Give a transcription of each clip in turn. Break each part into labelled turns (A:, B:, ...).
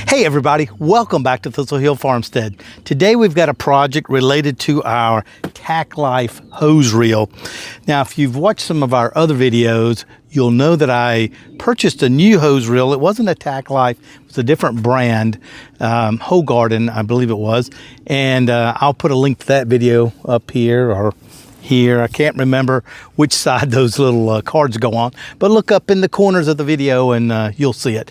A: Hey everybody, welcome back to Thistle Hill Farmstead. Today we've got a project related to our TackLife hose reel. Now if you've watched some of our other videos, you'll know that I purchased a new hose reel. It wasn't a TackLife, it was a different brand, Hogarden I believe it was. And I'll put a link to that video up here or here. I can't remember which side those little cards go on, but look up in the corners of the video and you'll see it.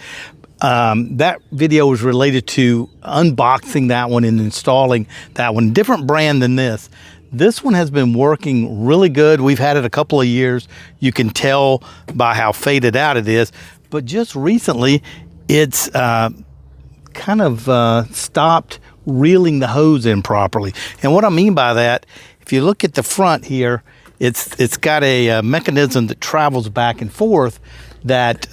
A: That video was related to unboxing that one and installing that one. Different brand than this. This one has been working really good. We've had it a couple of years. You can tell by how faded out it is. But just recently, it's kind of stopped reeling the hose in properly. And what I mean by that, if you look at the front here, it's got a mechanism that travels back and forth that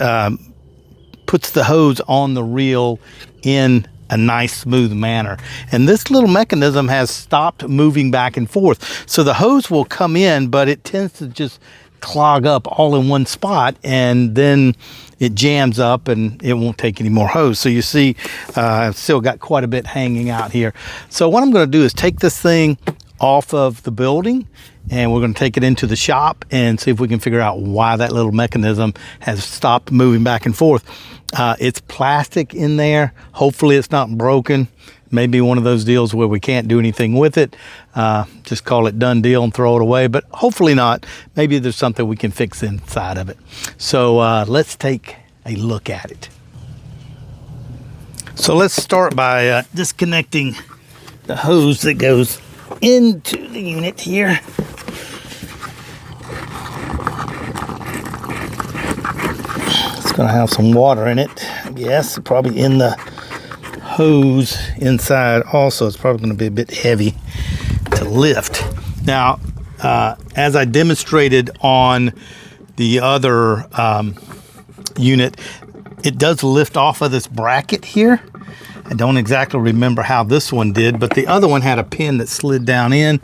A: puts the hose on the reel in a nice smooth manner. And this little mechanism has stopped moving back and forth. So the hose will come in, but it tends to just clog up all in one spot, and then it jams up and it won't take any more hose. So you see, I've still got quite a bit hanging out here. So what I'm going to do is take this thing off of the building and we're going to take it into the shop and see if we can figure out why that little mechanism has stopped moving back and forth. It's plastic in there. Hopefully it's not broken. Maybe one of those deals where we can't do anything with it. Just call it done deal and throw it away, but hopefully not. Maybe there's something we can fix inside of it. So let's take a look at it. So let's start by disconnecting the hose that goes into the unit here. It's going to have some water in it, I guess, probably in the hose inside also. It's probably going to be a bit heavy to lift. Now, as I demonstrated on the other unit, it does lift off of this bracket here. I don't exactly remember how this one did, but the other one had a pin that slid down in.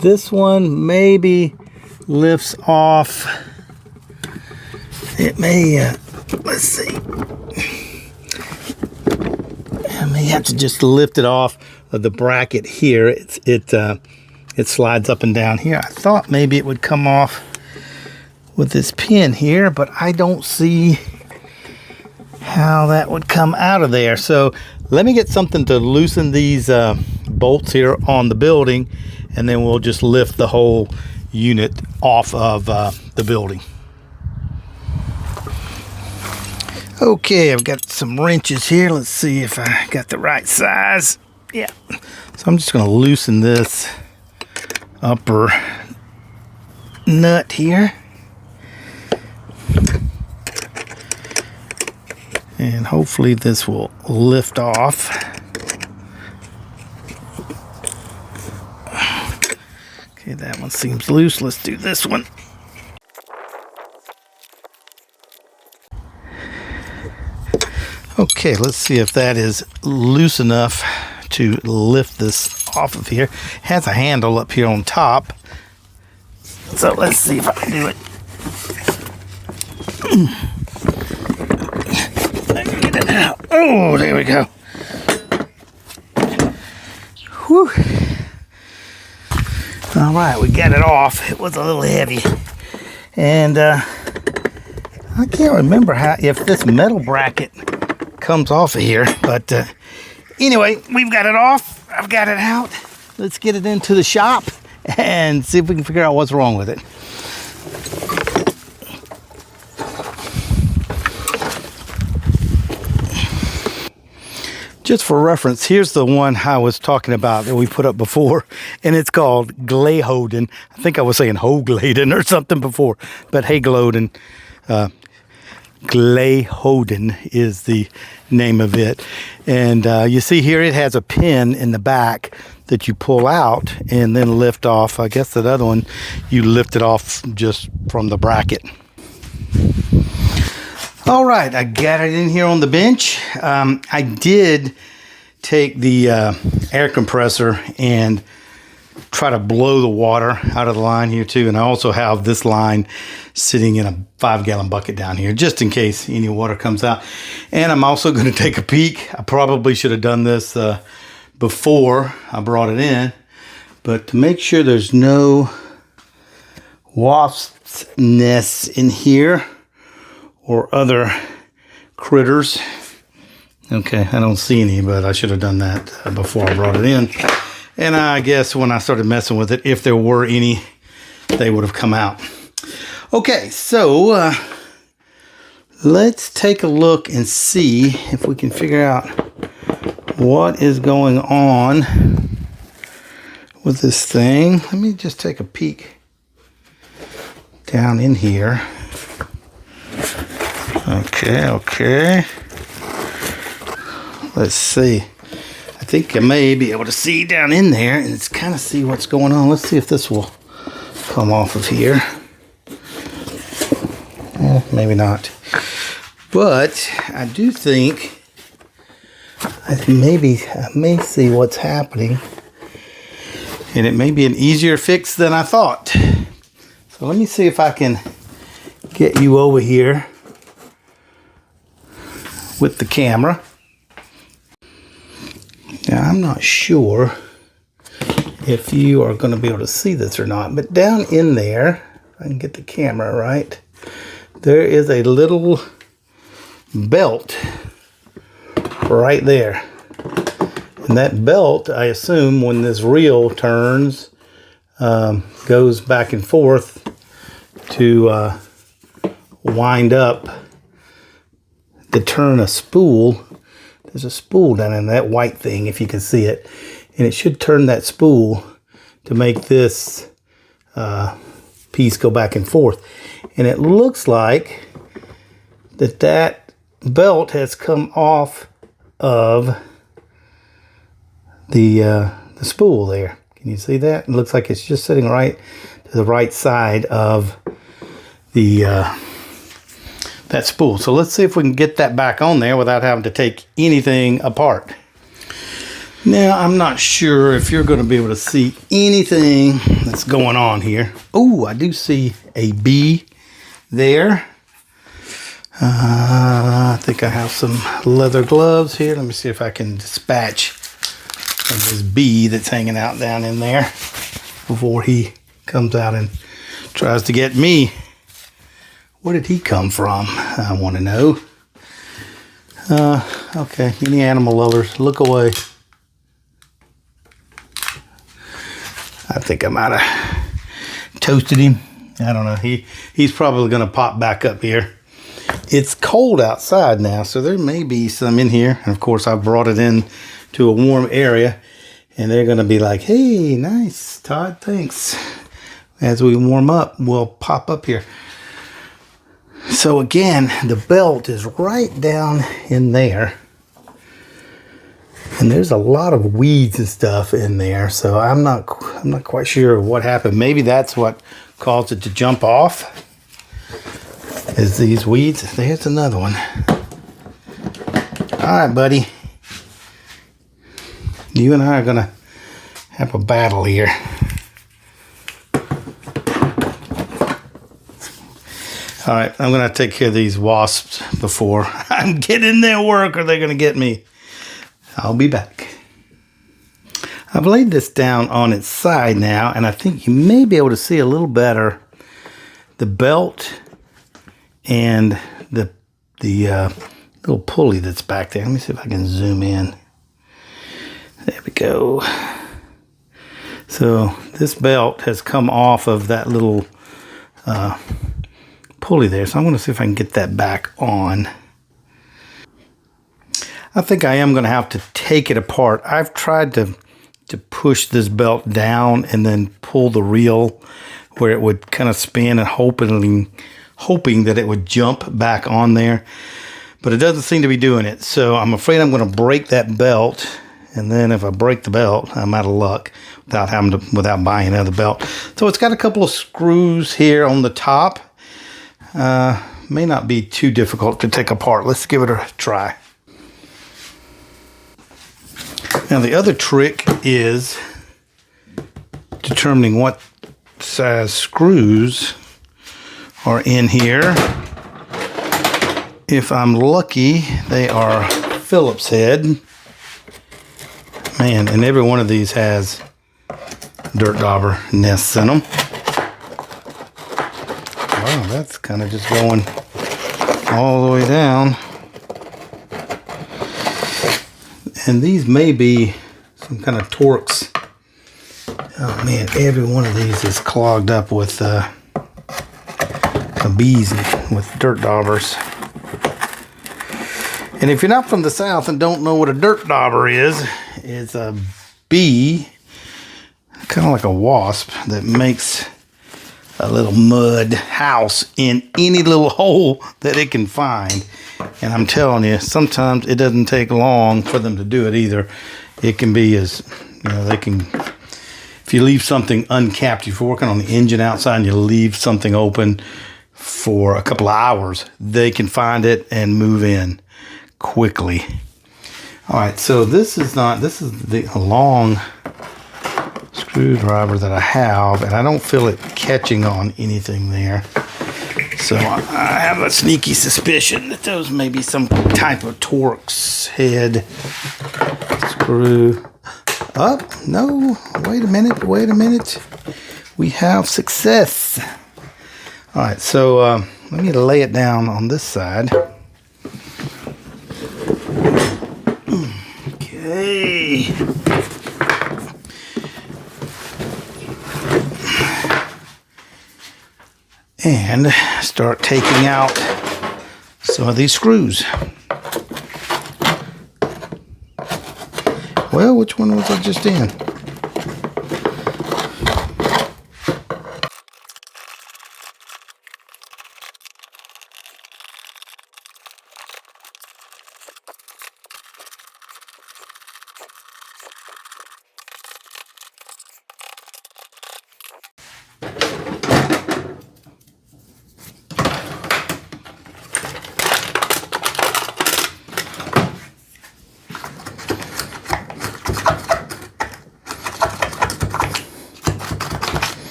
A: This one maybe lifts off. It may, let's see. I may have to just lift it off of the bracket here. It slides up and down here. I thought maybe it would come off with this pin here, but I don't see how that would come out of there. So let me get something to loosen these bolts here on the building, and then we'll just lift the whole unit off of the building. Okay, I've got some wrenches here. Let's see if I got the right size. Yeah. So I'm just going to loosen this upper nut here. And hopefully this will lift off. Okay, that one seems loose. Let's do this one. Okay, let's see if that is loose enough to lift this off of here. It has a handle up here on top. So let's see if I can do it. Oh, there we go. Whew. All right, we got it off. It was a little heavy. And I can't remember if this metal bracket comes off of here. But anyway, we've got it off. I've got it out. Let's get it into the shop and see if we can figure out what's wrong with it. Just for reference, here's the one I was talking about that we put up before, and it's called Glehoden. I think I was saying Hogladen or something before, but Hagloden. Glehoden is the name of it. And you see here it has a pin in the back that you pull out and then lift off. I guess that other one, you lift it off just from the bracket. All right, I got it in here on the bench. I did take the air compressor and try to blow the water out of the line here too. And I also have this line sitting in a 5-gallon bucket down here, just in case any water comes out. And I'm also going to take a peek. I probably should have done this before I brought it in, but to make sure there's no wasps' nests in here or other critters. Okay, I don't see any, but I should have done that before I brought it in. And I guess when I started messing with it, if there were any, they would have come out. Okay, so let's take a look and see if we can figure out what is going on with this thing. Let me just take a peek down in here. Okay. Let's see. I think I may be able to see down in there and it's kind of see what's going on. Let's see if this will come off of here. Maybe not. But I do think I may see what's happening. And it may be an easier fix than I thought. So let me see if I can get you over here with the camera. Now, I'm not sure if you are going to be able to see this or not, but down in there, if I can get the camera right, there is a little belt right there. And that belt, I assume, when this reel turns, goes back and forth to wind up to turn a spool. There's a spool down in that white thing, if you can see it. And it should turn that spool to make this piece go back and forth. And it looks like that belt has come off of the spool there. Can you see that? It looks like it's just sitting right to the right side of the that spool. So let's see if we can get that back on there without having to take anything apart. Now, I'm not sure if you're going to be able to see anything that's going on here. Oh, I do see a bee there. I think I have some leather gloves here. Let me see if I can dispatch this bee that's hanging out down in there before he comes out and tries to get me. Where did he come from? I want to know. Okay, any animal lovers, look away. I think I might have toasted him. I don't know. He's probably going to pop back up here. It's cold outside now, so there may be some in here. And of course, I brought it in to a warm area, and they're going to be like, "Hey, nice, Todd, thanks." As we warm up, we'll pop up here. So again, the belt is right down in there. And there's a lot of weeds and stuff in there, so I'm not quite sure what happened. Maybe that's what caused it to jump off. Is these weeds? There's another one. All right, buddy. You and I are gonna have a battle here. All right, I'm gonna take care of these wasps before I get in their work, or they're gonna get me. I'll be back. I've laid this down on its side now, and I think you may be able to see a little better the belt and the little pulley that's back there. Let me see if I can zoom in. There we go. So this belt has come off of that little pulley there. So I'm going to see if I can get that back on. I think I am going to have to take it apart. I've tried to push this belt down and then pull the reel where it would kind of spin, and hoping that it would jump back on there. But it doesn't seem to be doing it. So I'm afraid I'm going to break that belt. And then if I break the belt, I'm out of luck without buying another belt. So it's got a couple of screws here on the top. May not be too difficult to take apart. Let's give it a try. Now the other trick is determining what size screws are in here. If I'm lucky, they are Phillips head. Man, and every one of these has dirt dauber nests in them. Wow, that's kind of just going all the way down. And these may be some kind of Torx. Oh man, every one of these is clogged up with bees and with dirt daubers. And if you're not from the South and don't know what a dirt dauber is, it's a bee, kind of like a wasp, that makes a little mud house in any little hole that it can find. And I'm telling you, sometimes it doesn't take long for them to do it either. It can be as, you know, they can, if you leave something uncapped, if you're working on the engine outside and you leave something open for a couple of hours, they can find it and move in quickly. All right, so this is the long screwdriver that I have, and I don't feel it catching on anything there. So I have a sneaky suspicion that those may be some type of Torx head screw. Up? No, wait a minute. We have success. All right, so let me lay it down on this side. Okay. And start taking out some of these screws. Well, which one was I just in?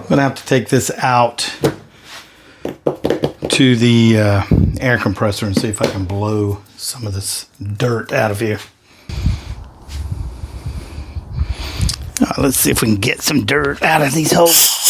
A: I'm gonna have to take this out to the air compressor and see if I can blow some of this dirt out of here. Let's see if we can get some dirt out of these holes.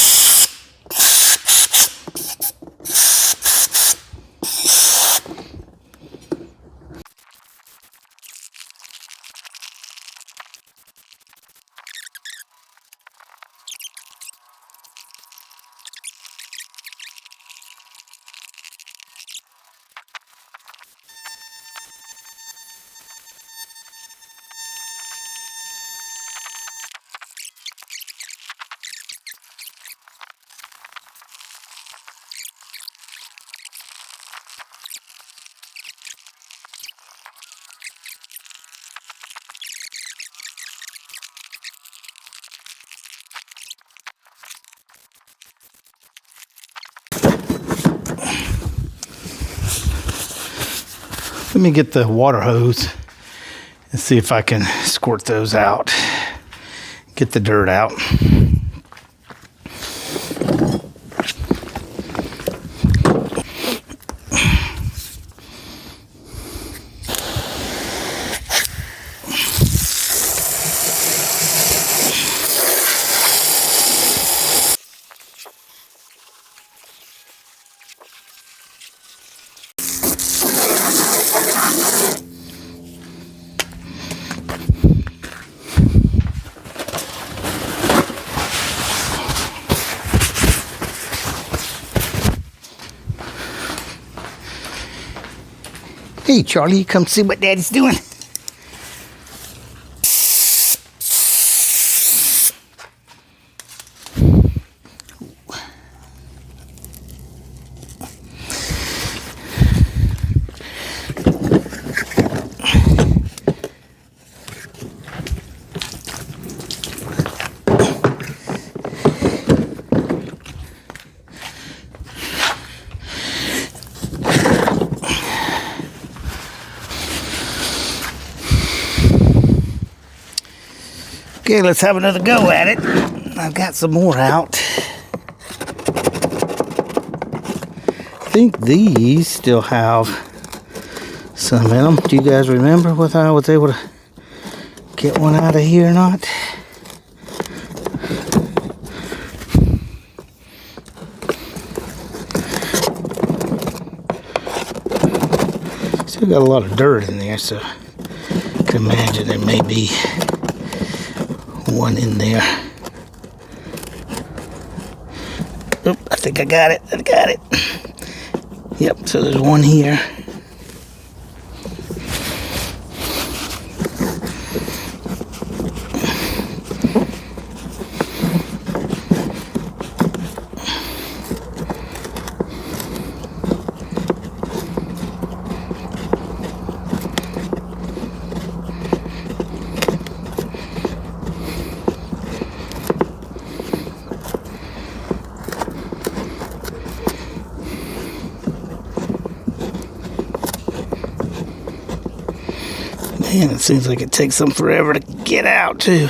A: Let me get the water hose and see if I can squirt those out. Get the dirt out. Hey, Charlie, come see what Daddy's doing. Okay, let's have another go at it. I've got some more out. I think these still have some in them. Do you guys remember whether I was able to get one out of here or not? Still got a lot of dirt in there, so I can imagine there may be one in there. Oop, I think I got it. Yep, so there's one here. Man, it seems like it takes them forever to get out, too.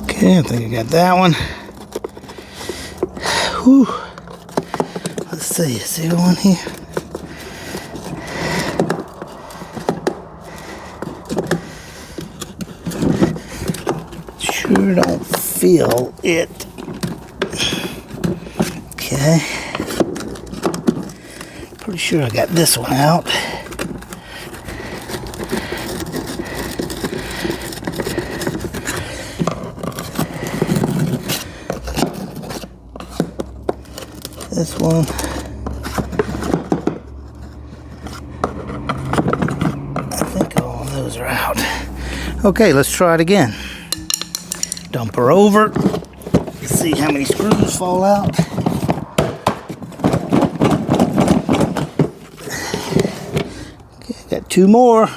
A: Okay, I think I got that one. Whew. Let's see, is there one here? Sure don't feel it. Okay. Pretty sure I got this one out. This one. I think all of those are out. Okay, let's try it again. Dump her over. Let's see how many screws fall out. Okay, got two more.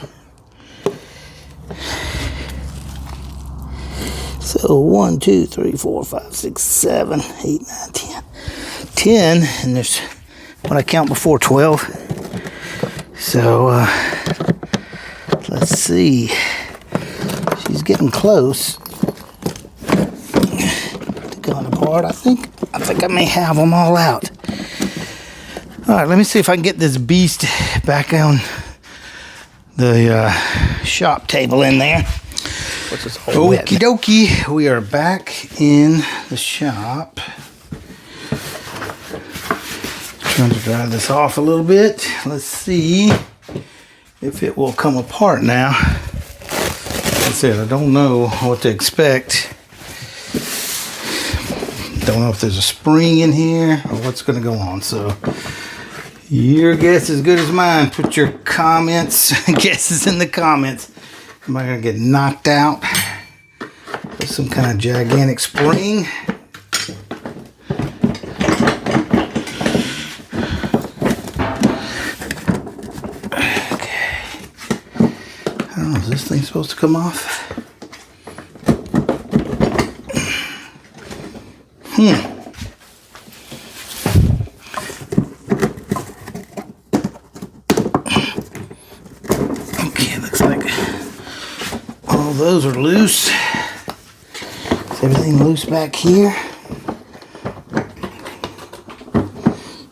A: So 1, 2, 3, 4, 5, 6, 7, 8, 9, 10. 10, and there's what I count before 12. So let's see. She's getting close to going apart. I think I may have them all out. All right, let me see if I can get this beast back on the shop table in there.
B: What's this whole
A: Okie dokie, we are back in the shop. Trying to dry this off a little bit. Let's see if it will come apart now. Like I said, I don't know what to expect. Don't know if there's a spring in here or what's going to go on. So your guess is as good as mine. Put your comments, guesses in the comments. Am I going to get knocked out with some kind of gigantic spring? Is this thing supposed to come off? Okay, looks like all those are loose. Is everything loose back here?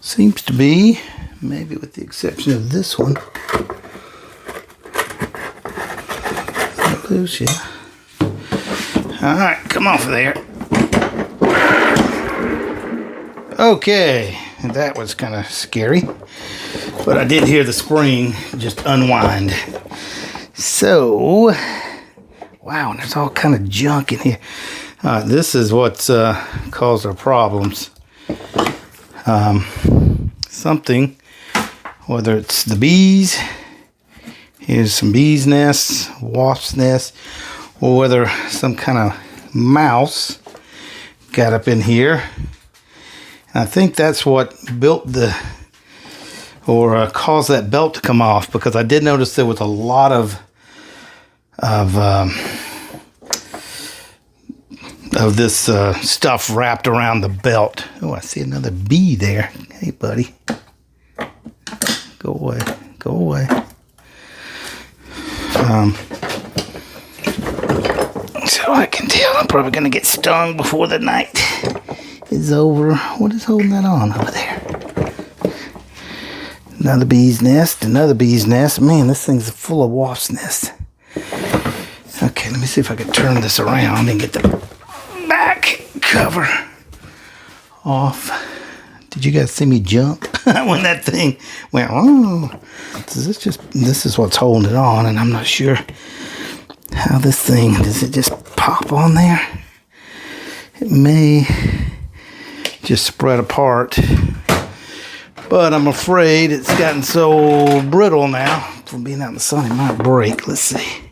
A: Seems to be, maybe with the exception of this one. Loose, yeah. All right, come off of there. Okay, that was kind of scary, but I did hear the spring just unwind. So, wow, and there's all kind of junk in here. This is what's caused our problems. Something, whether it's the bees. Here's some bees' nests, wasps' nests, or whether some kind of mouse got up in here. And I think that's what built caused that belt to come off, because I did notice there was a lot of this stuff wrapped around the belt. Oh, I see another bee there. Hey, buddy. Go away. Go away. So I can tell I'm probably gonna get stung before the night is over. What is holding that on over there? Another bee's nest, another bee's nest. Man, this thing's full of wasp nests. Okay, let me see if I can turn this around and get the back cover off. Did you guys see me jump when that thing went, oh? This is what's holding it on, and I'm not sure how this thing, does it just pop on there? It may just spread apart, but I'm afraid it's gotten so brittle now from being out in the sun, it might break. Let's see.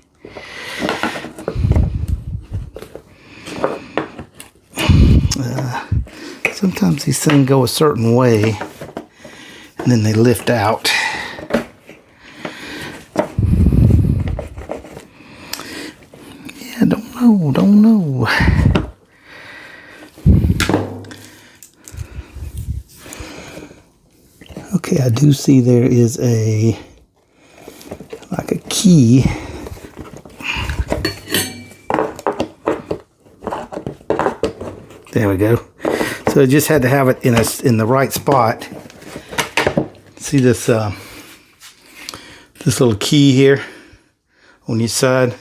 A: Sometimes these things go a certain way and then they lift out. Yeah, don't know. Okay, I do see there is like a key. There we go. So I just had to have it in the right spot. See this this little key here on each side.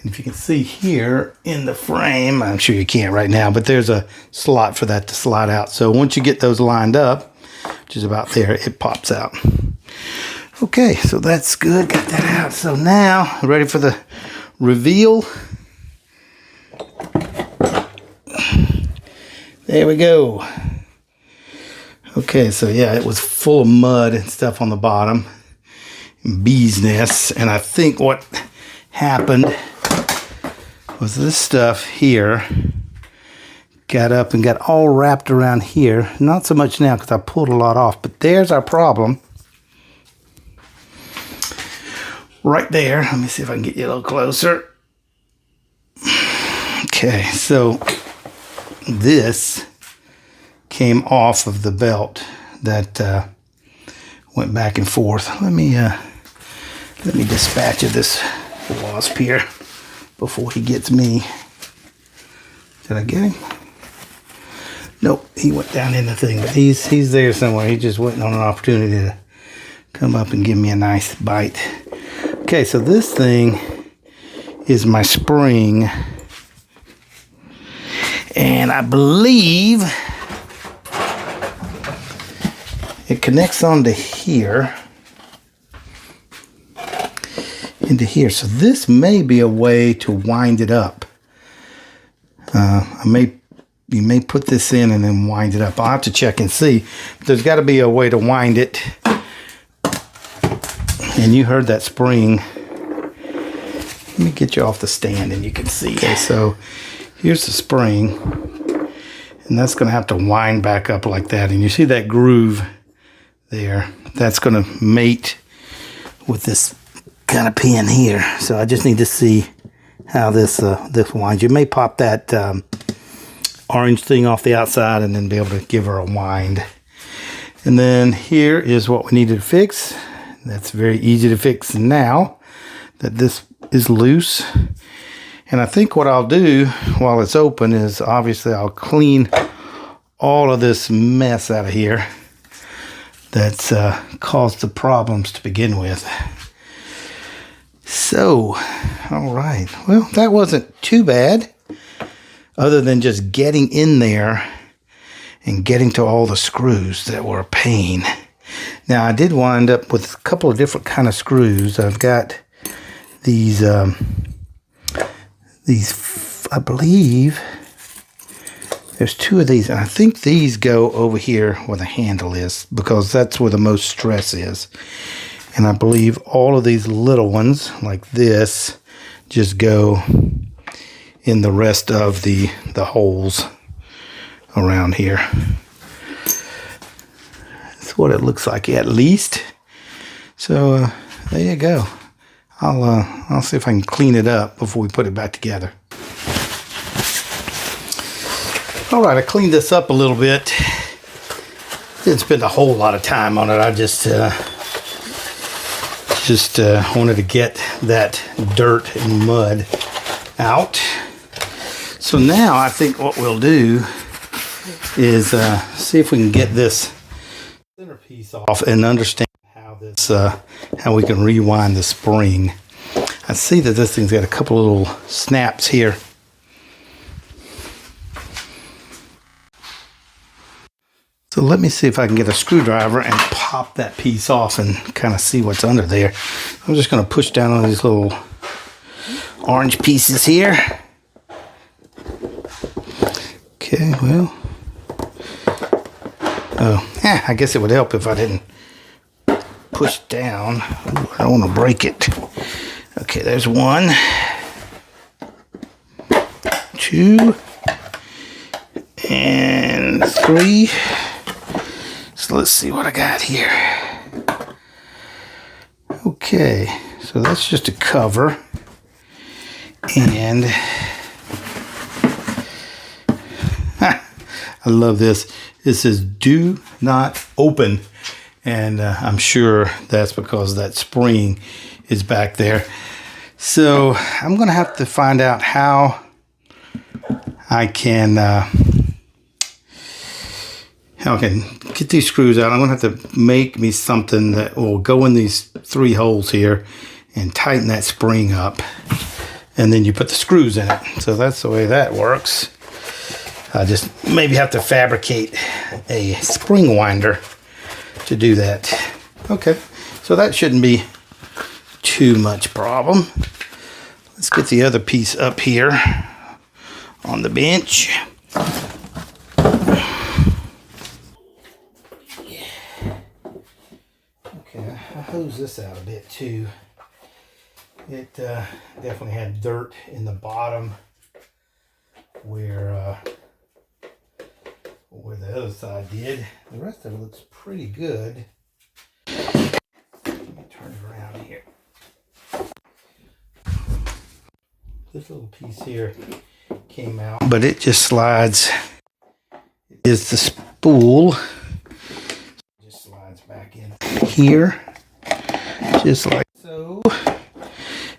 A: And if you can see here in the frame, I'm sure you can't right now, but there's a slot for that to slide out. So once you get those lined up, which is about there, it pops out. Okay, so that's good. Got that out. So now, ready for the reveal. There we go. Okay, so yeah, it was full of mud and stuff on the bottom. And bees' nests. And I think what happened was this stuff here got up and got all wrapped around here. Not so much now because I pulled a lot off, but there's our problem. Right there. Let me see if I can get you a little closer. Okay, so this came off of the belt that went back and forth. Let me dispatch this wasp here before he gets me. Did I get him? Nope, he went down in the thing, but he's there somewhere. He's just waiting on an opportunity to come up and give me a nice bite. Okay, so this thing is my spring. And I believe it connects onto here, into here. So this may be a way to wind it up. You may put this in and then wind it up. I'll have to check and see. But there's got to be a way to wind it. And you heard that spring. Let me get you off the stand and you can see. Okay, so here's the spring, and that's going to have to wind back up like that. And you see that groove there? That's going to mate with this kind of pin here. So I just need to see how this winds. You may pop that orange thing off the outside and then be able to give her a wind. And then here is what we needed to fix. That's very easy to fix now that this is loose. And I think what I'll do while it's open is obviously I'll clean all of this mess out of here that's caused the problems to begin with. So, all right. Well, that wasn't too bad, other than just getting in there and getting to all the screws that were a pain. Now, I did wind up with a couple of different kind of screws. I've got these, I believe there's two of these, and I think these go over here where the handle is, because that's where the most stress is. And I believe all of these little ones, like this, just go in the rest of the holes around here. That's what it looks like, at least. So there you go. I'll see if I can clean it up before we put it back together. All right, I cleaned this up a little bit. Didn't spend a whole lot of time on it. I just wanted to get that dirt and mud out. So now I think what we'll do is see if we can get this centerpiece off and understand how this how we can rewind the spring. I see that this thing's got a couple little snaps here. So let me see if I can get a screwdriver and pop that piece off and kind of see what's under there. I'm just going to push down on these little orange pieces here. Okay, well. Oh, yeah, I guess it would help if I didn't push down. Ooh, I don't want to break it. Okay, there's 1, 2, and 3. So let's see what I got here. Okay, so that's just a cover. And I love this. It says do not open. And I'm sure that's because that spring is back there. So I'm going to have to find out how I can get these screws out. I'm going to have to make me something that will go in these 3 holes here and tighten that spring up. And then you put the screws in it. So that's the way that works. I just maybe have to fabricate a spring winder to do that. Okay, so that shouldn't be too much problem. Let's get the other piece up here on the bench. Okay, I hose this out a bit too. It definitely had dirt in the bottom where the other side did. The rest of it looks pretty good. Let me turn it around here. This little piece here came out, but it just slides. It is the spool. It just slides back in here, just like so.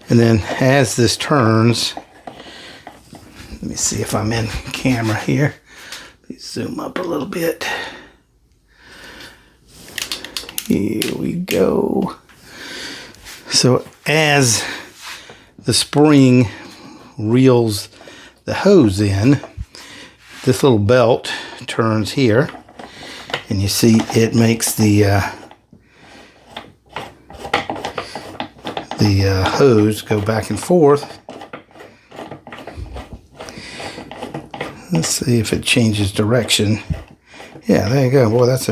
A: And then as this turns, let me see if I'm in camera here. Let's zoom up a little bit. Here we go. So as the spring reels the hose in, this little belt turns here, and you see it makes the hose go back and forth. Let's see if it changes direction. Yeah, there you go. Boy, that's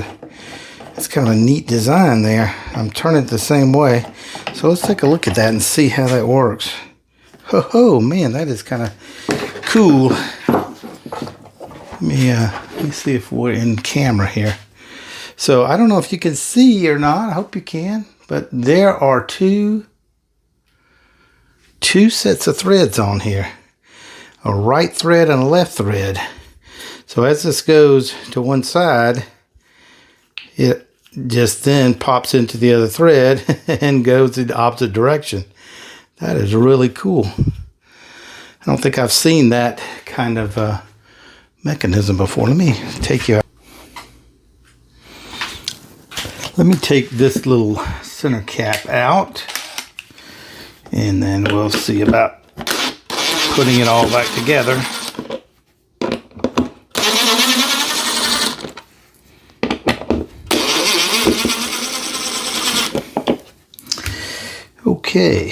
A: kind of a neat design there. I'm turning it the same way. So let's take a look at that and see how that works. Oh man, that is kind of cool. Let me see if we're in camera here. So I don't know if you can see or not. I hope you can. But there are two sets of threads on here. A right thread and a left thread. So as this goes to one side, it just then pops into the other thread and goes in the opposite direction. That is really cool. I don't think I've seen that kind of mechanism before. Let me take you out. Let me take this little center cap out, and then we'll see about putting it all back together. Okay.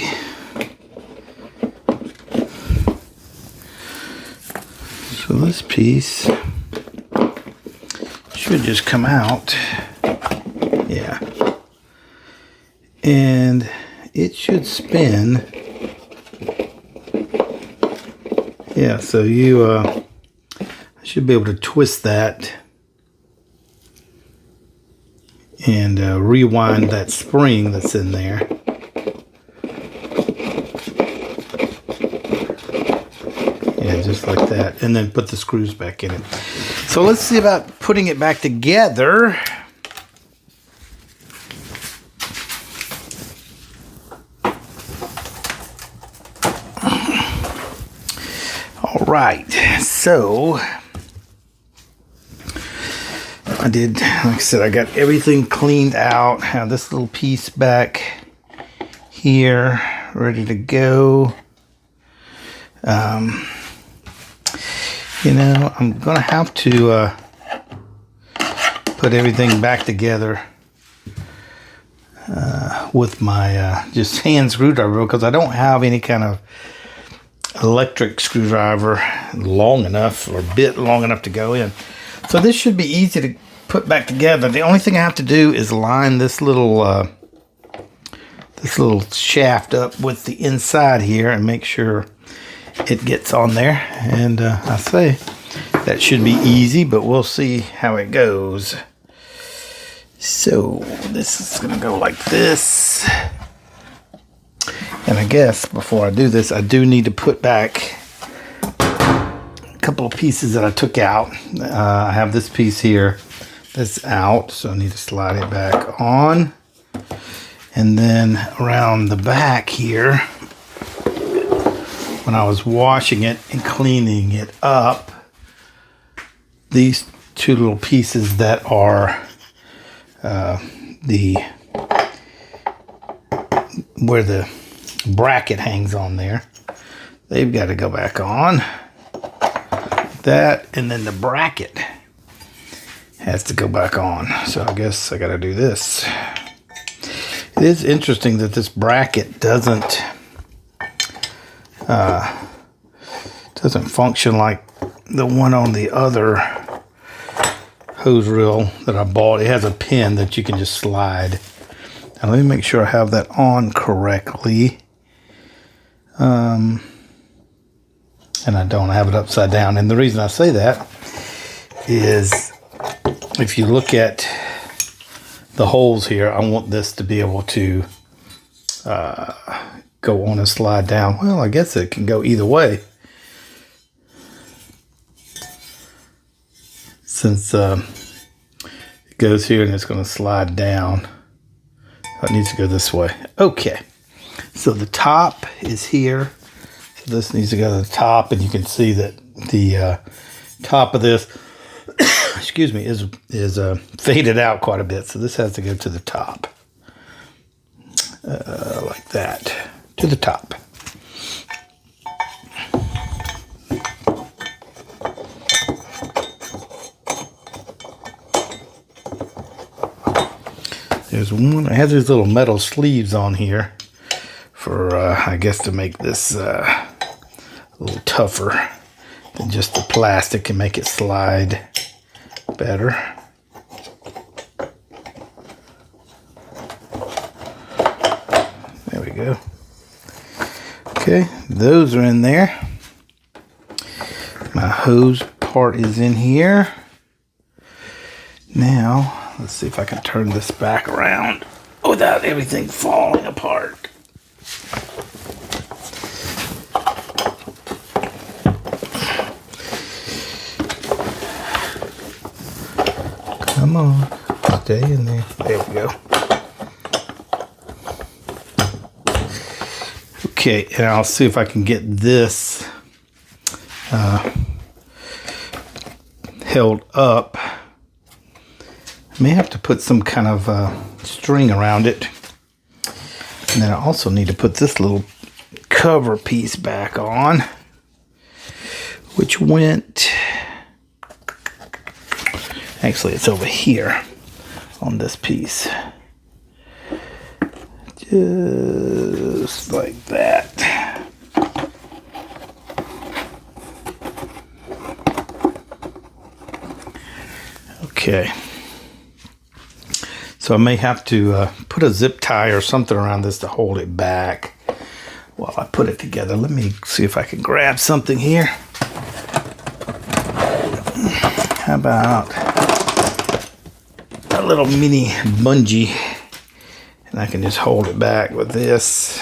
A: So this piece should just come out. Yeah. And it should spin. Yeah, so you should be able to twist that and rewind that spring that's in there. Yeah, just like that. And then put the screws back in it. So let's see about putting it back together. All right, so I did, like I said, I got everything cleaned out. Have this little piece back here ready to go. You know, I'm gonna have to put everything back together with my just hand screwdriver, because I don't have any kind of electric screwdriver long enough or bit long enough to go in. So this should be easy to put back together. The only thing I have to do is line this little shaft up with the inside here and make sure it gets on there. And I say that should be easy, but we'll see how it goes. So this is going to go like this. And I guess before I do this, I do need to put back a couple of pieces that I took out. I have this piece here that's out, so I need to slide it back on. And then around the back here, when I was washing it and cleaning it up, these two little pieces that are where the bracket hangs on there, they've got to go back on. That, and then the bracket has to go back on. So I guess I got to do this. It is interesting that this bracket doesn't function like the one on the other hose reel that I bought. It has a pin that you can just slide. Now let me make sure I have that on correctly. And I don't have it upside down. And the reason I say that is if you look at the holes here, I want this to be able to go on and slide down. Well, I guess it can go either way, since it goes here and it's going to slide down. It needs to go this way. Okay, so the top is here. So this needs to go to the top, and you can see that the top of this excuse me, is faded out quite a bit. So this has to go to the top, like that, to the top. There's one. It has these little metal sleeves on here for, I guess, to make this a little tougher than just the plastic and make it slide better. There we go. Okay, those are in there. My hose part is in here. Now, let's see if I can turn this back around without everything falling apart. Come on, stay in there. There we go. Okay, and I'll see if I can get this held up. I may have to put some kind of string around it. And then I also need to put this little cover piece back on, which went... Actually, it's over here on this piece. Just like that. Okay. So I may have to put a zip tie or something around this to hold it back while I put it together. Let me see if I can grab something here. How about a little mini bungee, and I can just hold it back with this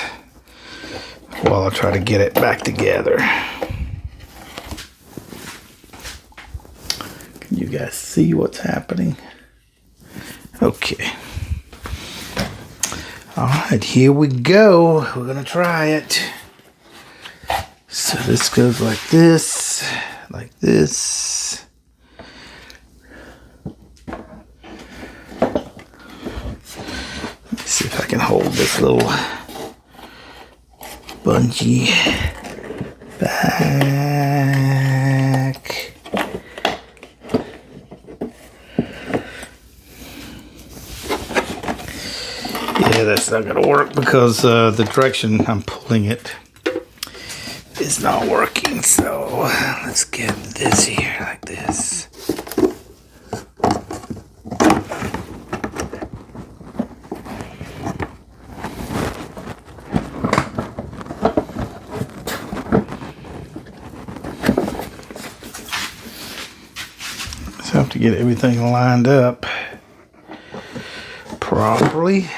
A: while I try to get it back together. Can you guys see what's happening? Okay. All right, here we go. We're gonna try it. So this goes like this. this, like this. Let's see if I can hold this little bungee back. Yeah, that's not gonna work because the direction I'm pulling it is not working. So let's get this here like this. So I have to get everything lined up properly.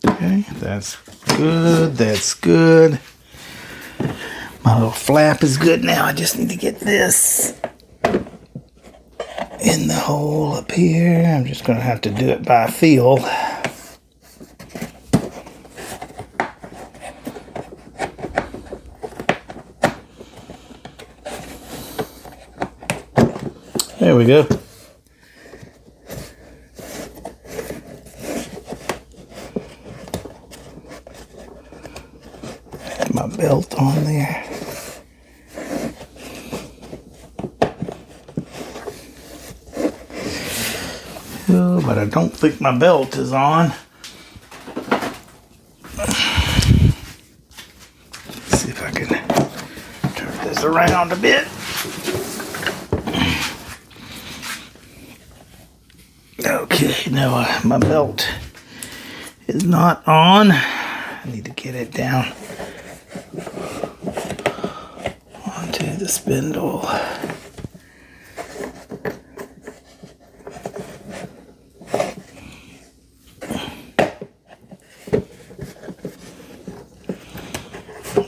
A: Okay, that's good. That's good. My little flap is good now. I just need to get this in the hole up here. I'm just going to have to do it by feel. There we go. Get my belt on there. Oh, but I don't think my belt is on. Let's see if I can turn this around a bit. Okay, no, my belt is not on. I need to get it down onto the spindle.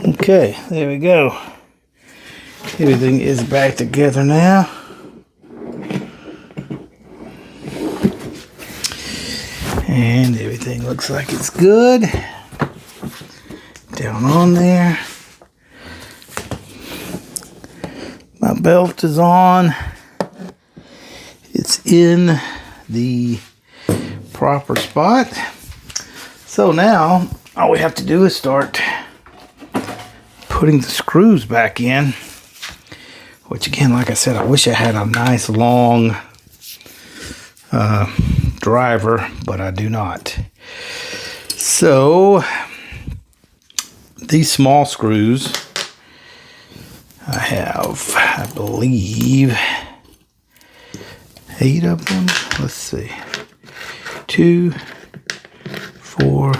A: Okay, there we go. Everything is back together now. And everything looks like it's good. Down on there. My belt is on. It's in the proper spot. So now all we have to do is start putting the screws back in. Which again, like I said, I wish I had a nice long driver, but I do not. So these small screws, I have, I believe, 8 of them. Let's see, 2, 4,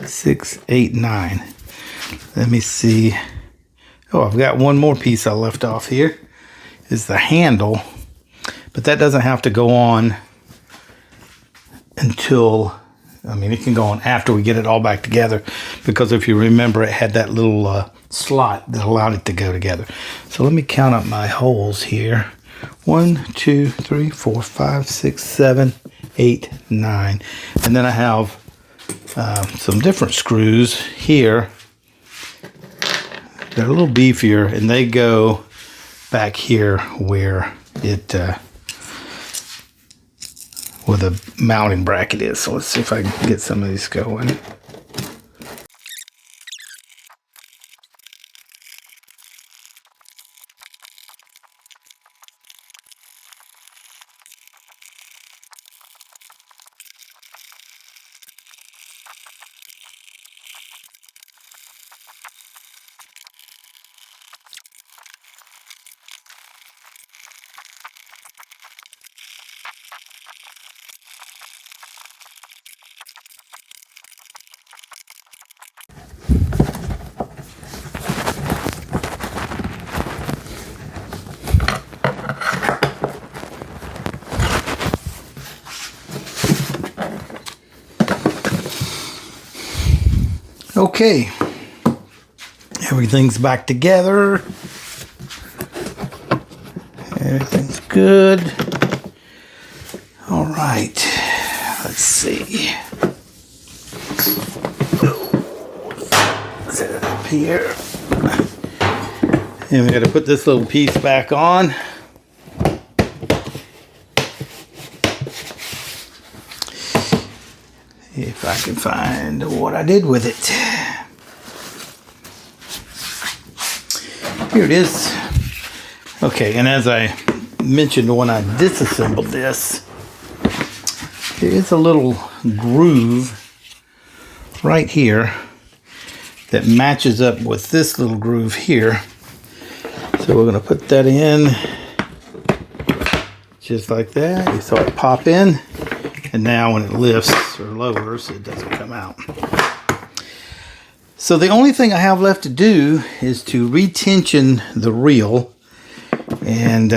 A: 6, 8, 9. Let me see. Oh, I've got one more piece I left off here. Is the handle, but that doesn't have to go on until, I mean, it can go on after we get it all back together, because if you remember, it had that little slot that allowed it to go together. So let me count up my holes here. 1, 2, 3, 4, 5, 6, 7, 8, 9. And then I have some different screws here. They're a little beefier, and they go back here where it where the mounting bracket is. So let's see if I can get some of these going. Okay, everything's back together. Everything's good. All right, let's see. here. And we got to put this little piece back on. If I can find what I did with it. Here it is. Okay, and as I mentioned when I disassembled this, there is a little groove right here that matches up with this little groove here. So we're going to put that in just like that. You saw it pop in, and now when it lifts or lowers, it doesn't come out. So the only thing I have left to do is to retension the reel, and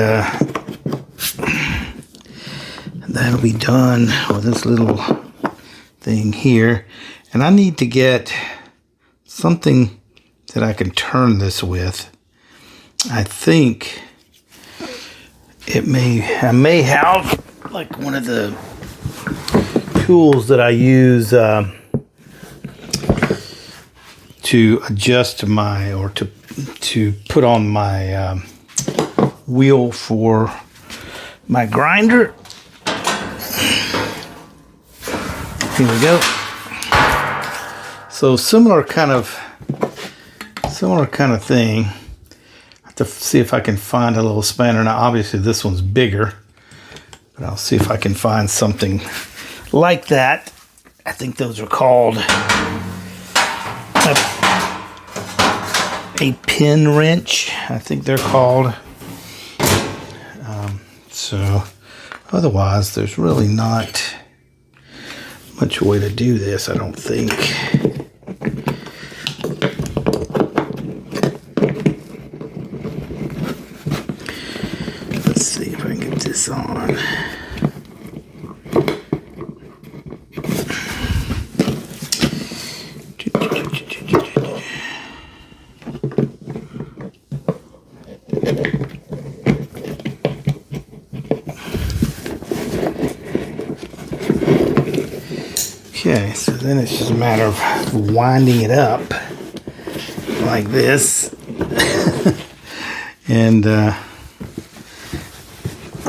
A: that'll be done with this little thing here. And I need to get something that I can turn this with. I think I may have like one of the tools that I use to adjust my, or to put on my wheel for my grinder. Here we go. So similar kind of thing. I have to see if I can find a little spanner. Now obviously this one's bigger, but I'll see if I can find something like that. I think those are called a pin wrench. I think they're called. So otherwise there's really not much way to do this, I don't think. Let's see if I can get this on. Okay, so then it's just a matter of winding it up like this. And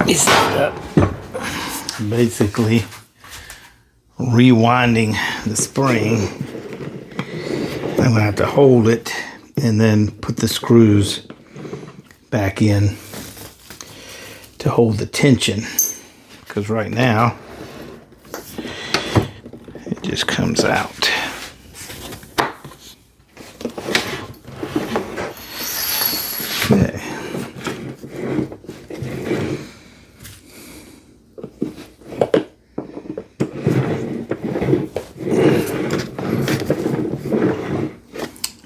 A: it's basically rewinding the spring. I'm gonna have to hold it and then put the screws back in to hold the tension, because right now it just comes out. Okay.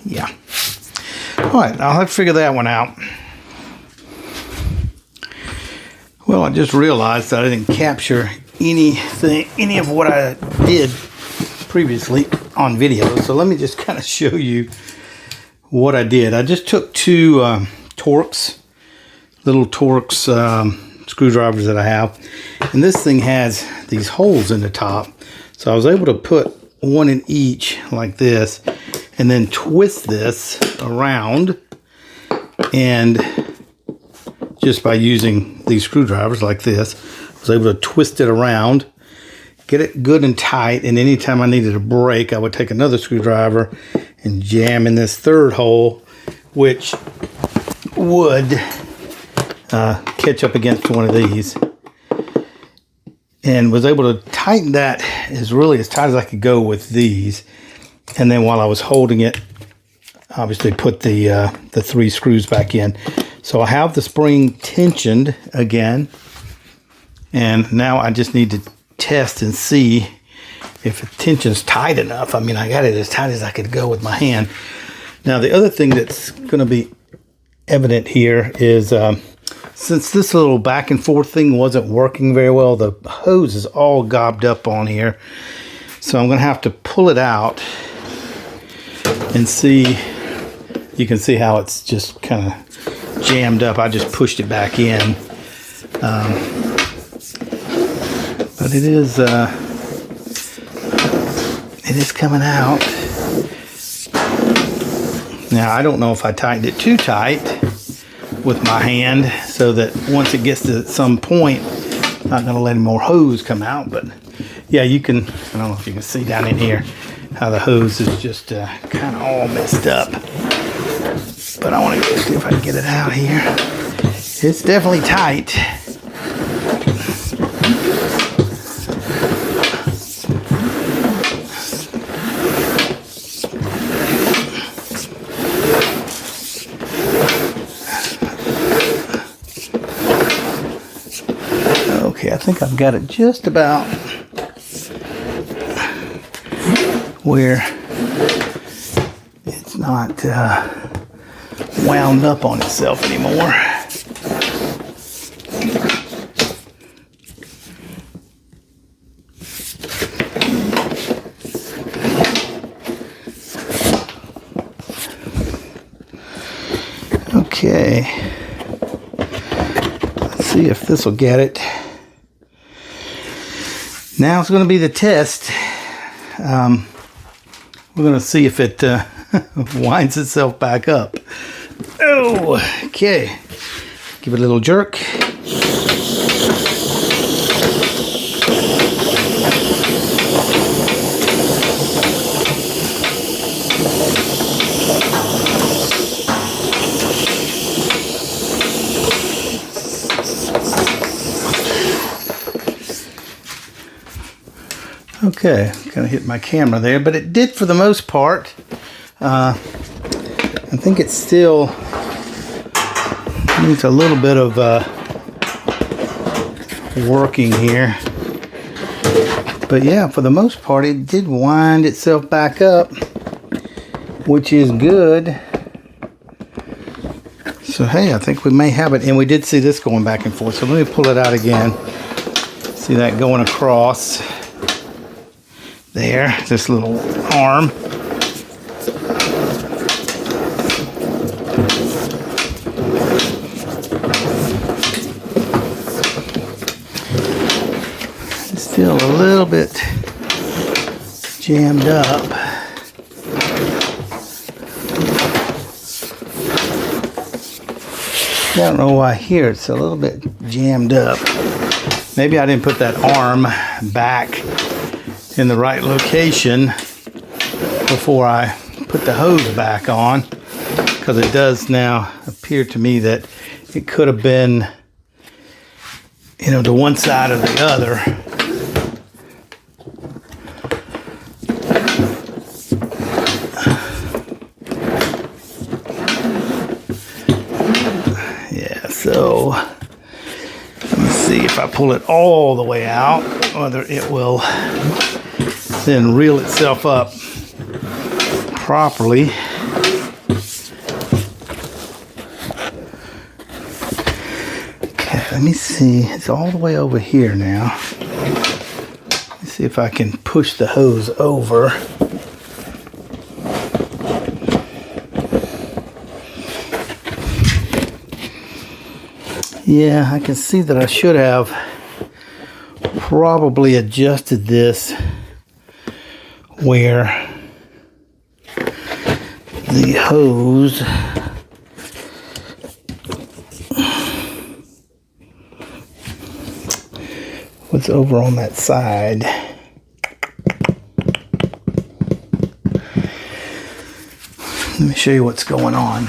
A: Yeah. All right, I'll have to figure that one out. Well, I just realized that I didn't capture any of what I did previously on video. So let me just kind of show you what I did. I just took two little Torx screwdrivers that I have. And this thing has these holes in the top. So I was able to put one in each like this, and then twist this around, and just by using these screwdrivers like this, I was able to twist it around, get it good and tight, and anytime I needed a break, I would take another screwdriver and jam in this third hole, which would catch up against one of these, and was able to tighten that as tight as I could go with these. And then while I was holding it, obviously put the three screws back in. So I have the spring tensioned again, and now I just need to test and see if the tension's tight enough. I mean, I got it as tight as I could go with my hand. Now the other thing that's going to be evident here is since this little back and forth thing wasn't working very well, the hose is all gobbed up on here. So I'm going to have to pull it out and see. You can see how it's just kind of jammed up. I just pushed it back in. But it is coming out. Now, I don't know if I tightened it too tight with my hand so that once it gets to some point, I'm not going to let any more hose come out. But yeah, you can, I don't know if you can see down in here how the hose is just kind of all messed up. But I want to see if I can get it out here. It's definitely tight. Okay, I think I've got it just about where it's not wound up on itself anymore. Okay, let's see if this will get it. Now it's going to be the test. We're going to see if it winds itself back up. Oh, okay. Give it a little jerk. Okay, kind of hit my camera there, but it did for the most part. I think it still needs a little bit of working here. But yeah, for the most part, it did wind itself back up, which is good. So hey, I think we may have it. And we did see this going back and forth. So let me pull it out again. See that going across. There, this little arm. It's still a little bit jammed up. I don't know why here it's a little bit jammed up. Maybe I didn't put that arm back in the right location before I put the hose back on, because it does now appear to me that it could have been, you know, to one side or the other. Yeah, so let me see if I pull it all the way out, whether it will then reel itself up properly. Okay, let me see. It's all the way over here now. Let's see if I can push the hose over. Yeah, I can see that I should have probably adjusted this where the hose was over on that side. Let me show you what's going on.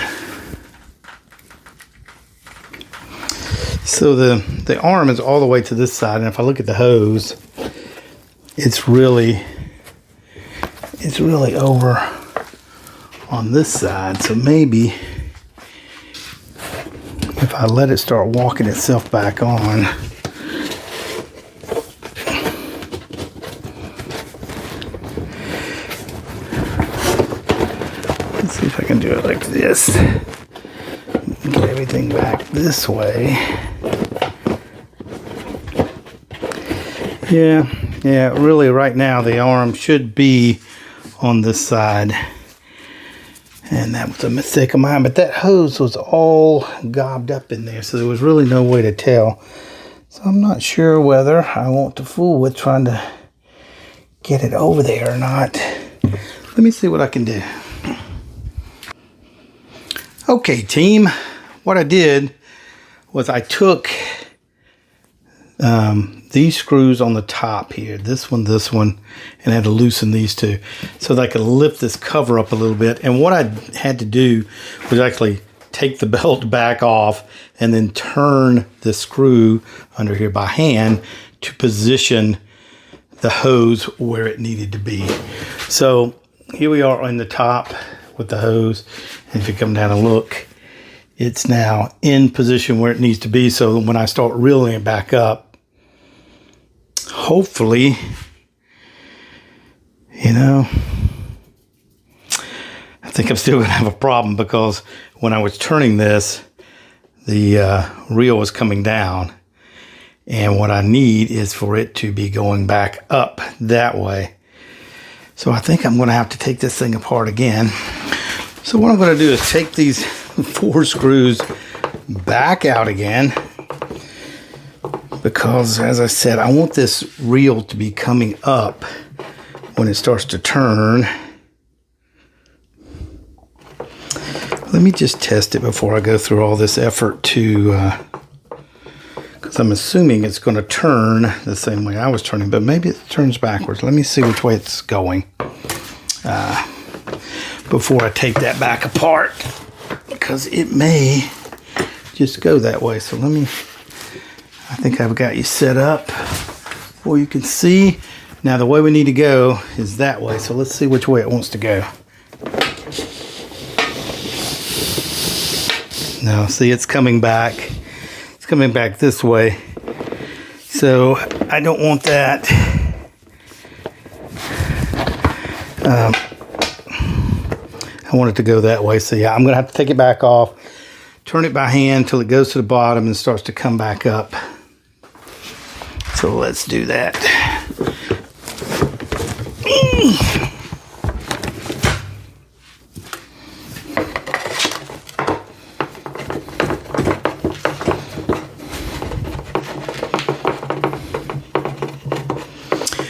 A: So the arm is all the way to this side, and if I look at the hose, it's really over on this side. So maybe if I let it start walking itself back on, let's see if I can do it like this. Get everything back this way. Yeah, really right now the arm should be on this side. And that was a mistake of mine, but that hose was all gobbed up in there, so there was really no way to tell. So I'm not sure whether I want to fool with trying to get it over there or not. Let me see what I can do. Okay, team, what I did was I took these screws on the top here, this one, and I had to loosen these two so that I could lift this cover up a little bit. And what I had to do was actually take the belt back off and then turn the screw under here by hand to position the hose where it needed to be. So here we are on the top with the hose, and if you come down and look, it's now in position where it needs to be. So when I start reeling it back up, hopefully, you know, I think I'm still gonna have a problem, because when I was turning this, the reel was coming down, and what I need is for it to be going back up that way. So I think I'm gonna have to take this thing apart again. So what I'm gonna do is take these 4 screws back out again, because as I said, I want this reel to be coming up when it starts to turn. Let me just test it before I go through all this effort to, because I'm assuming it's going to turn the same way I was turning, but maybe it turns backwards. Let me see which way it's going before I take that back apart, because it may just go that way. So let me, I think I've got you set up where you can see. Now the way we need to go is that way. So let's see which way it wants to go. Now see, it's coming back. It's coming back this way. So I don't want that. I want it to go that way. So yeah, I'm gonna have to take it back off, turn it by hand till it goes to the bottom and starts to come back up. So let's do that.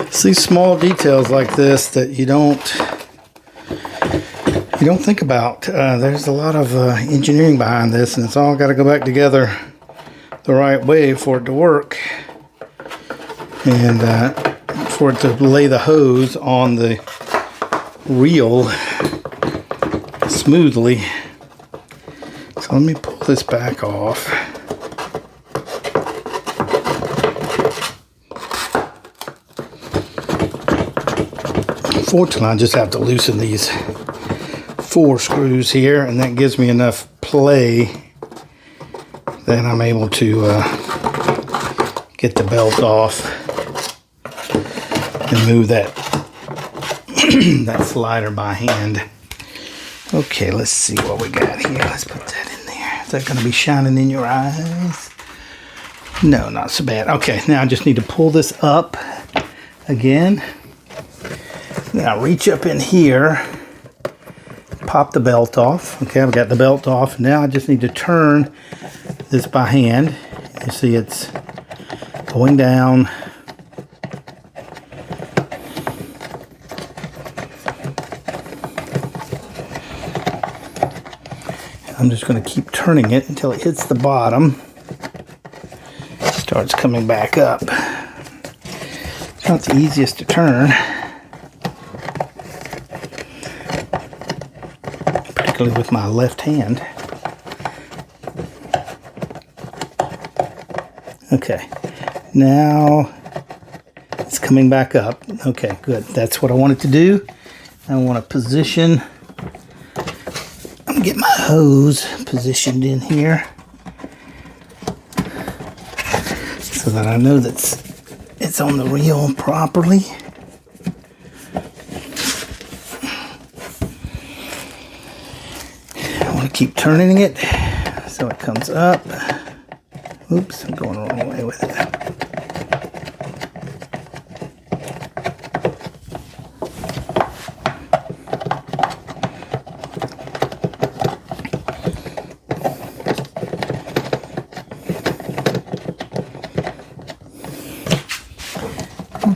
A: It's these small details like this that you don't think about. There's a lot of engineering behind this, and it's all got to go back together the right way for it to work, and for it to lay the hose on the reel smoothly. So let me pull this back off. Fortunately, I just have to loosen these 4 screws here, and that gives me enough play that I'm able to get the belt off and move that that slider by hand. Okay, let's see what we got here. Let's put that in there. Is that going to be shining in your eyes? No, not so bad. Okay, now I just need to pull this up again. Now reach up in here, pop the belt off. Okay, I've got the belt off. Now I just need to turn this by hand. You see it's going down. I'm just going to keep turning it until it hits the bottom. Starts coming back up. It's not the easiest to turn, particularly with my left hand. Okay, now it's coming back up. Okay, good. That's what I wanted to do. I want to position, I'm gonna get my hose positioned in here so that I know that it's on the reel properly. Keep turning it so it comes up. Oops, I'm going the wrong way with it.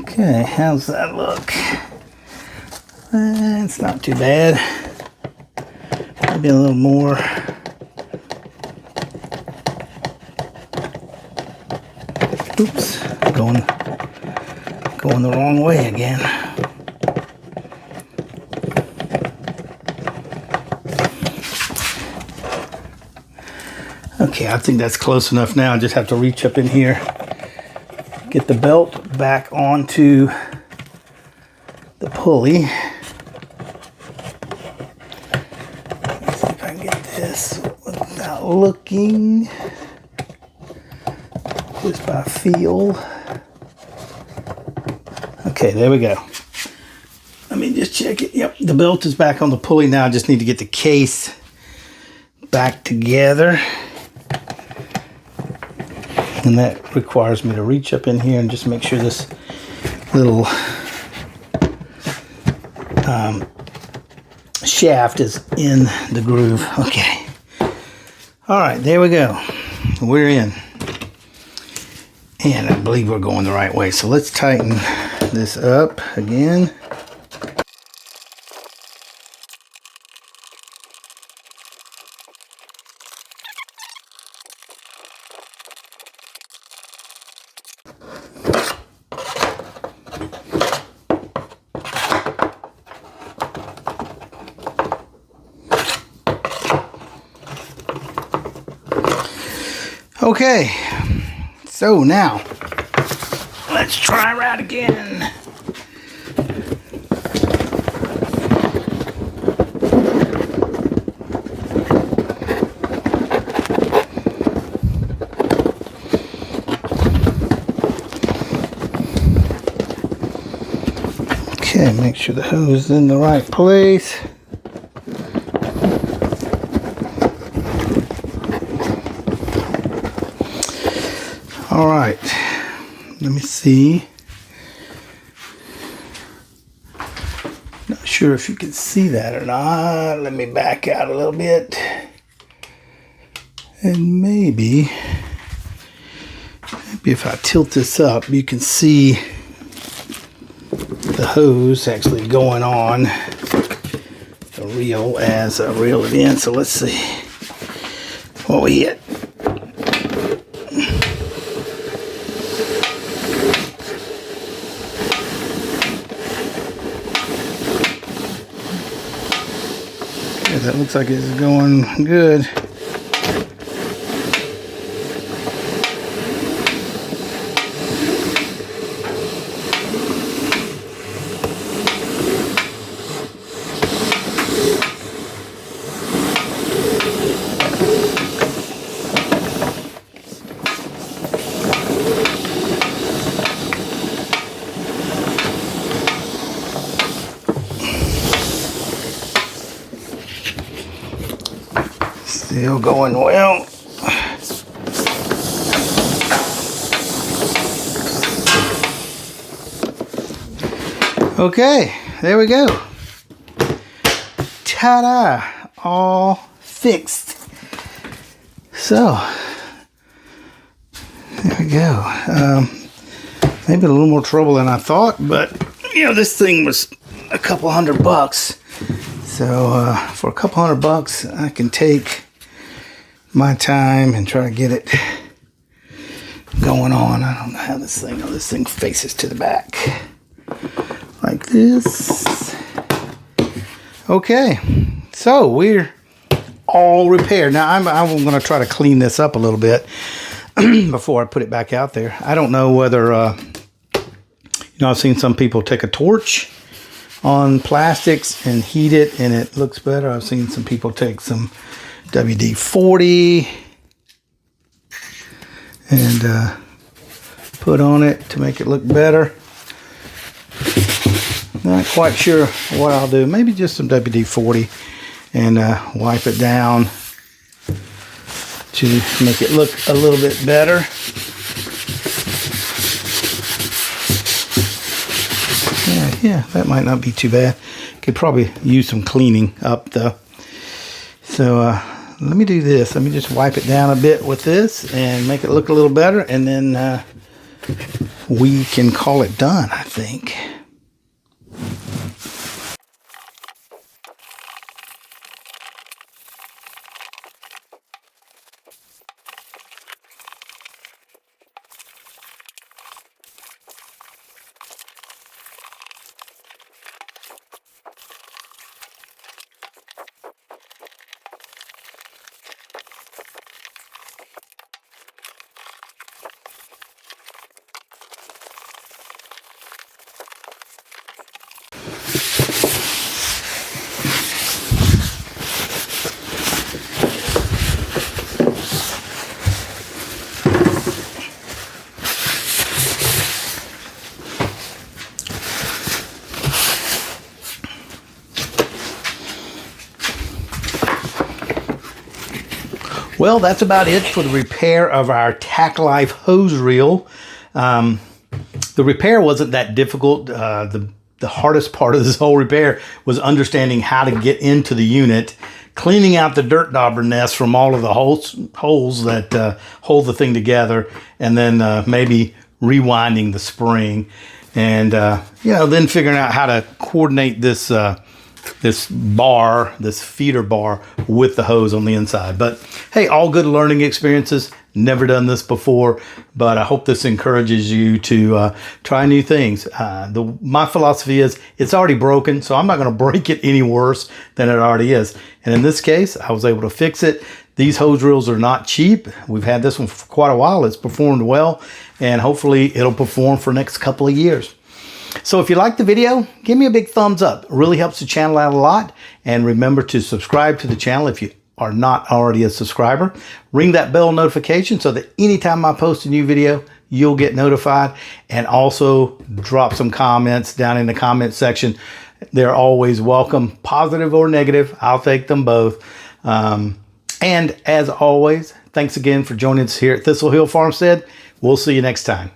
A: Okay, how's that look? It's not too bad. Maybe a little more. Oops, going the wrong way again. Okay, I think that's close enough now. I just have to reach up in here, get the belt back onto the pulley. Let's see if I can get this without looking, just by feel. Okay, there we go. Let me just check it. Yep, the belt is back on the pulley now. I just need to get the case back together. And that requires me to reach up in here and just make sure this little shaft is in the groove. Okay. All right, there we go. We're in. And I believe we're going the right way. So let's tighten this up again. Okay, so now let's try right again. Okay, make sure the hose is in the right place. All right, let me see. Not sure if you can see that or not. Let me back out a little bit. And maybe if I tilt this up, you can see the hose actually going on the reel as I reel it in. So let's see what we hit. That looks like it's going good. Still going well. Okay, there we go. Ta-da! All fixed. So, there we go. Maybe a little more trouble than I thought, but you know, this thing was a couple $100. So, for a couple $100, I can take my time and try to get it going on. I don't know how this thing faces to the back like this. Okay, so we're all repaired. Now I'm going to try to clean this up a little bit before I put it back out there. I don't know whether you know, I've seen some people take a torch on plastics and heat it and it looks better. I've seen some people take some WD-40 and put on it to make it look better. Not quite sure what I'll do. Maybe just some WD-40 and wipe it down to make it look a little bit better. Yeah, that might not be too bad. Could probably use some cleaning up though. So let me do this. Let me just wipe it down a bit with this and make it look a little better, and then we can call it done, I think. Well, that's about it for the repair of our TackLife hose reel. The repair wasn't that difficult. The hardest part of this whole repair was understanding how to get into the unit, cleaning out the dirt dauber nest from all of the holes that hold the thing together, and then maybe rewinding the spring, and then figuring out how to coordinate this feeder bar with the hose on the inside. But hey, all good learning experiences. Never done this before, but I hope this encourages you to try new things. My philosophy is it's already broken, so I'm not going to break it any worse than it already is. And in this case, I was able to fix it. These hose reels are not cheap. We've had this one for quite a while. It's performed well, and hopefully it'll perform for the next couple of years. So if you liked the video, give me a big thumbs up. It really helps the channel out a lot. And remember to subscribe to the channel if you are not already a subscriber. Ring that bell notification so that anytime I post a new video, you'll get notified. And also drop some comments down in the comment section. They're always welcome, positive or negative. I'll take them both. And as always, thanks again for joining us here at Thistle Hill Farmstead. We'll see you next time.